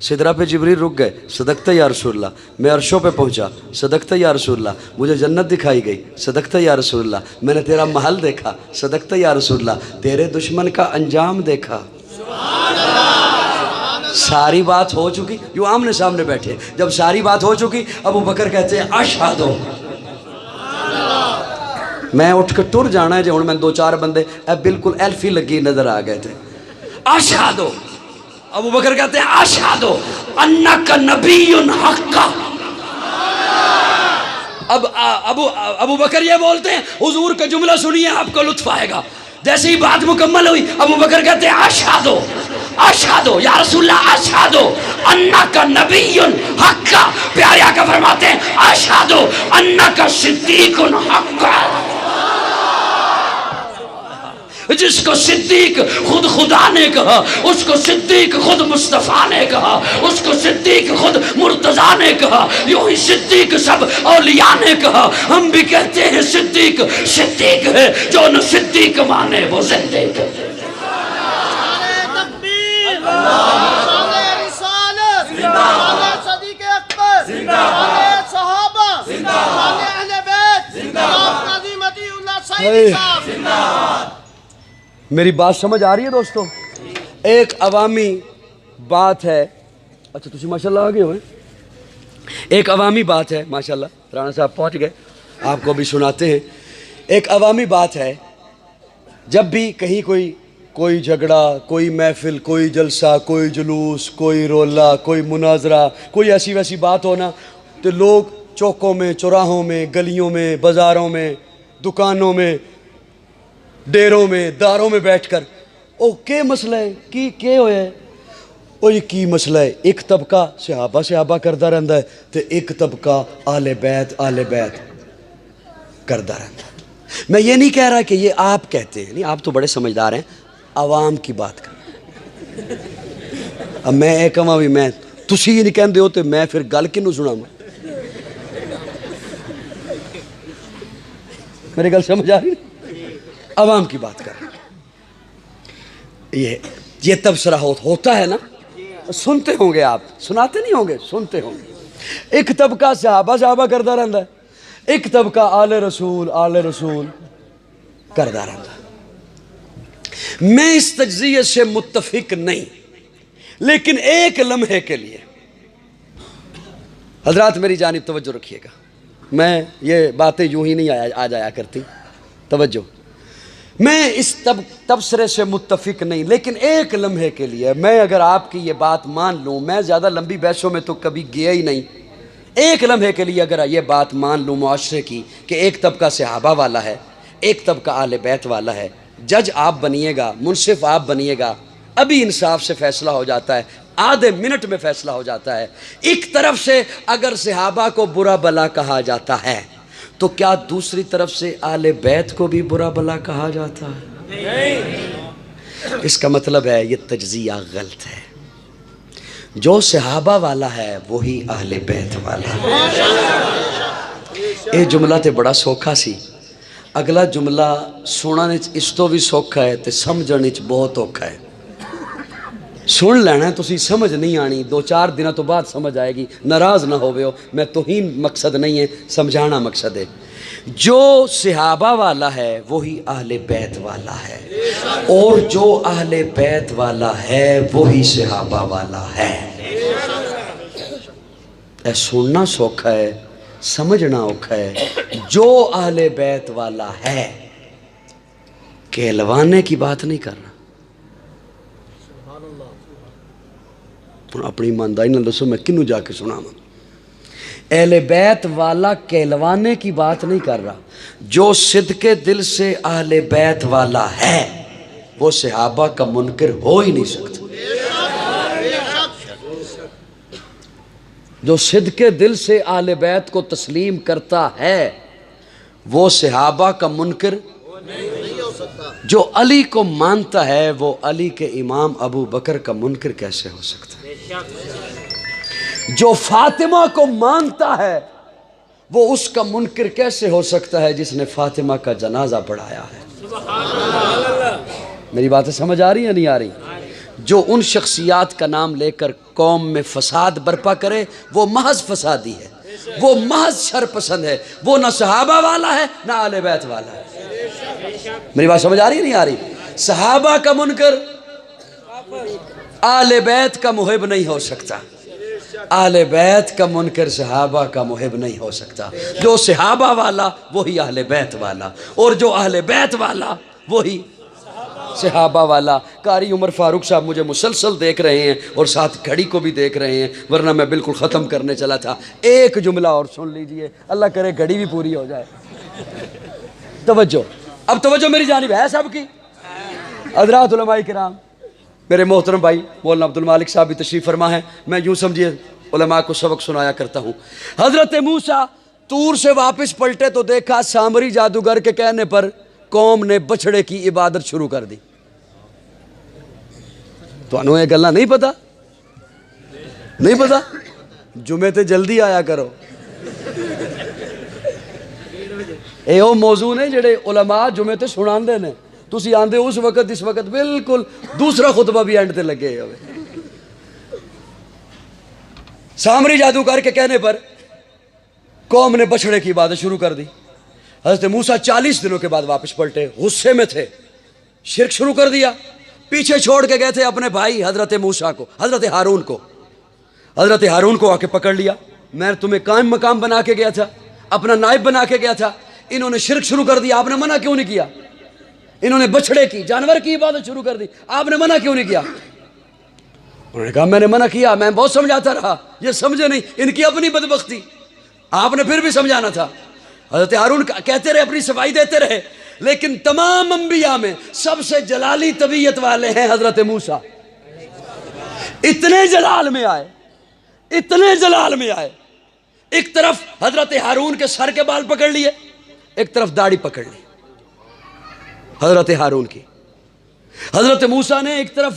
सिदरा पे जिब्रील रुक गए, सदकता या रसूलल्लाह। मैं अर्शों पे पहुंचा, सदकता या रसूलल्लाह। मुझे जन्नत दिखाई गई, सदकता या रसूलल्लाह। मैंने तेरा महल देखा, सदकता या रसूलल्लाह। तेरे दुश्मन का अंजाम देखा। सारी बात हो चुकी, जो आमने सामने बैठे, जब सारी बात हो चुकी, अबू बकर कहते हैं अशहदु, मैं उठ के टुर जाना है। जो हुण मैं दो चार बंदे बिल्कुल एल्फी लगी नजर आ गए थे। अशहदु, अबू बकर कहते हैं अशहदु अन्नका नबियुन हक्का। अब अबू बकर ये बोलते हैं, हुजूर का जुमला सुनिए आपको लुत्फ आएगा। जैसे ही बात मुकम्मल हुई, अबू बकर कहते हैं अशहदु अशहदु या रसूलल्लाह, अशहदु अन्नका नबियुन हक्का। प्यारे आका फरमाते हैं अशहदु अन्नका सिद्दीकुन हक्का। जिसको सिद्दीक खुद खुदा ने कहा, उसको सिद्दीक खुद मुस्तफ़ा ने कहा, उसको सिद्दीक खुद मुर्तज़ा ने कहा, यूं ही सिद्दीक सब औलिया ने कहा। हम भी कहते हैं सिद्दीक सिद्दीक है, जो न सिद्दीक माने वो जिंदीक है। मेरी बात समझ आ रही है दोस्तों? एक अवामी बात है। अच्छा तुसी माशाल्लाह आ गए हो। एक अवामी बात है, माशाल्लाह राणा साहब पहुंच गए, आपको भी सुनाते हैं। एक अवामी बात है, जब भी कहीं कोई झगड़ा, कोई महफिल, कोई जलसा, कोई जुलूस, कोई रोला, कोई मुनाजरा, कोई ऐसी वैसी बात हो ना, तो लोग चौकों में, चौराहों में, गलियों में, बाज़ारों में, दुकानों में, डेरों में, दारों में बैठकर ओ के मसला है की होया है, ओ ये की मसला है। एक तबका सहाबा करता रहता है, तो एक तबका आले बैत करता रहता है। मैं ये नहीं कह रहा कि ये आप कहते हैं, नहीं, आप तो बड़े समझदार हैं, आवाम की बात कर। अब मैं ये कहा भी मैं तुसी ये नहीं कहते हो, तो मैं फिर गल किनू सुना? मेरी गल समझ आ रही? आवाम की बात कर। ये तबसरा होता है ना, सुनते होंगे आप, सुनाते नहीं होंगे, सुनते होंगे। एक तबका सहाबा करता रहता है, एक तबका आले रसूल करता रहता है। मैं इस तज्जिये से मुत्तफिक नहीं, लेकिन एक लम्हे के लिए हजरात मेरी जानिब तवज्जो रखिएगा। मैं ये बातें यूं ही नहीं आ जाया करती, तवज्जो। मैं इस तबसरे से मुत्तफिक नहीं, लेकिन एक लम्हे के लिए मैं अगर आपकी ये बात मान लूँ, मैं ज़्यादा लंबी बहसों में तो कभी गया ही नहीं, एक लम्हे के लिए अगर ये बात मान लूँ मुआशरे की कि एक तबका सहाबा वाला है, एक तबका आले बैत वाला है, जज आप बनिएगा, मुनसिफ आप बनिएगा, अभी इंसाफ से फैसला हो जाता है, आधे मिनट में फैसला हो जाता है। एक तरफ से अगर सहाबा को बुरा भला कहा जाता है, तो क्या दूसरी तरफ से आले बैत को भी बुरा भला कहा जाता है? नहीं। इसका मतलब है ये तज्जिया गलत है। जो सहाबा वाला है वही आले बैत वाला है। ये जुमला तो बड़ा सौखा सी, अगला जुमला सुनने इस तो भी सौखा है, तो समझने बहुत औखा है। सुन लेना, तुसी समझ नहीं आनी, दो चार दिनों तो बाद समझ आएगी। नाराज ना होवे हो, मैं तौहीन मकसद नहीं है, समझाना मकसद है। जो सहाबा वाला है वही अहले बैत वाला है, और जो अहले बैत वाला है वही सहाबा वाला है। ऐ सुनना सौखा है, समझना औखा है। जो अहले बैत वाला है, कहलवाने की बात नहीं करना। अपनी ईमानदारी ना दसो, मैं किन्नू जाके सुनावा? अहले बैत वाला कहलवाने की बात नहीं कर रहा। जो सिद्के दिल से अहले बैत वाला है वो सहाबा का मुनकिर हो ही नहीं सकता। जो सिद्के दिल से अहले बैत को तस्लीम करता है वो सहाबा का मुनकिर नहीं हो सकता। जो अली को मानता है वो अली के इमाम अबू बकर का मुनकिर कैसे हो सकता है? जो फातिमा को मानता है वो उसका मुनकिर कैसे हो सकता है जिसने फातिमा का जनाजा पढ़ाया है? मेरी बातें समझ आ रही है नहीं आ रही? جو ان شخصیات کا نام لے کر قوم میں فساد برپا کرے وہ محض فسادی ہے، وہ محض شر پسند ہے، وہ نہ صحابہ والا ہے نہ اہل بیت والا ہے۔ میری بات سمجھ آ رہی نہیں آ رہی؟ صحابہ کا منکر اہل بیت کا محب نہیں ہو سکتا، اہل بیت کا منکر صحابہ کا محب نہیں ہو سکتا۔ جو صحابہ والا وہی اہل بیت والا، اور جو اہل بیت والا وہی صحابہ والا۔ قاری عمر فاروق صاحب مجھے مسلسل دیکھ رہے ہیں اور ساتھ گھڑی کو بھی دیکھ رہے ہیں، ورنہ میں بالکل ختم کرنے چلا تھا۔ ایک جملہ اور سن لیجئے، اللہ کرے گھڑی بھی پوری ہو جائے۔ توجہ، اب توجہ میری جانب ہے سب کی۔ حضرات علماء کرام، میرے محترم بھائی مولانا عبد المالک صاحب بھی تشریف فرما ہے، میں یوں سمجھیے علماء کو سبق سنایا کرتا ہوں۔ حضرت موسیٰ طور سے واپس پلٹے تو دیکھا سامری جادوگر کے کہنے پر قوم نے بچھڑے کی عبادت شروع کر دی۔ تو انہوں یہ گلہ نہیں پتا؟ نہیں پتا؟ جمعے تے جلدی آیا کرو۔ اے او موضوع نے جڑے علماء جمعے تے سنان دے نے، تسی آندے اس وقت اس وقت بالکل دوسرا خطبہ بھی اینڈ تے لگے ہوئے۔ سامری جادوگر کے کہنے پر قوم نے بچھڑے کی عبادت شروع کر دی۔ حضرت موسیٰ 40 دنوں کے بعد واپس پلٹے، غصے میں تھے، شرک شروع کر دیا۔ پیچھے چھوڑ کے گئے تھے اپنے بھائی حضرت موسیٰ کو، حضرت ہارون کو۔ حضرت ہارون کو آ کے پکڑ لیا، میں تمہیں قائم مقام بنا کے گیا تھا، اپنا نائب بنا کے گیا تھا، انہوں نے شرک شروع کر دیا، آپ نے منع کیوں نہیں کیا؟ انہوں نے بچھڑے کی، جانور کی عبادت شروع کر دی، آپ نے منع کیوں نہیں کیا؟ انہوں نے کہا میں نے منع کیا، میں بہت سمجھاتا رہا، یہ سمجھے نہیں، ان کی اپنی بدبختی، آپ نے پھر بھی سمجھانا تھا۔ حضرت ہارون کہتے رہے، اپنی صفائی دیتے رہے، لیکن تمام انبیاء میں سب سے جلالی طبیعت والے ہیں حضرت موسیٰ۔ اتنے جلال میں آئے، اتنے جلال میں آئے، ایک طرف حضرت ہارون کے سر کے بال پکڑ لیے، ایک طرف داڑھی پکڑ لی حضرت ہارون کی۔ حضرت موسیٰ نے ایک طرف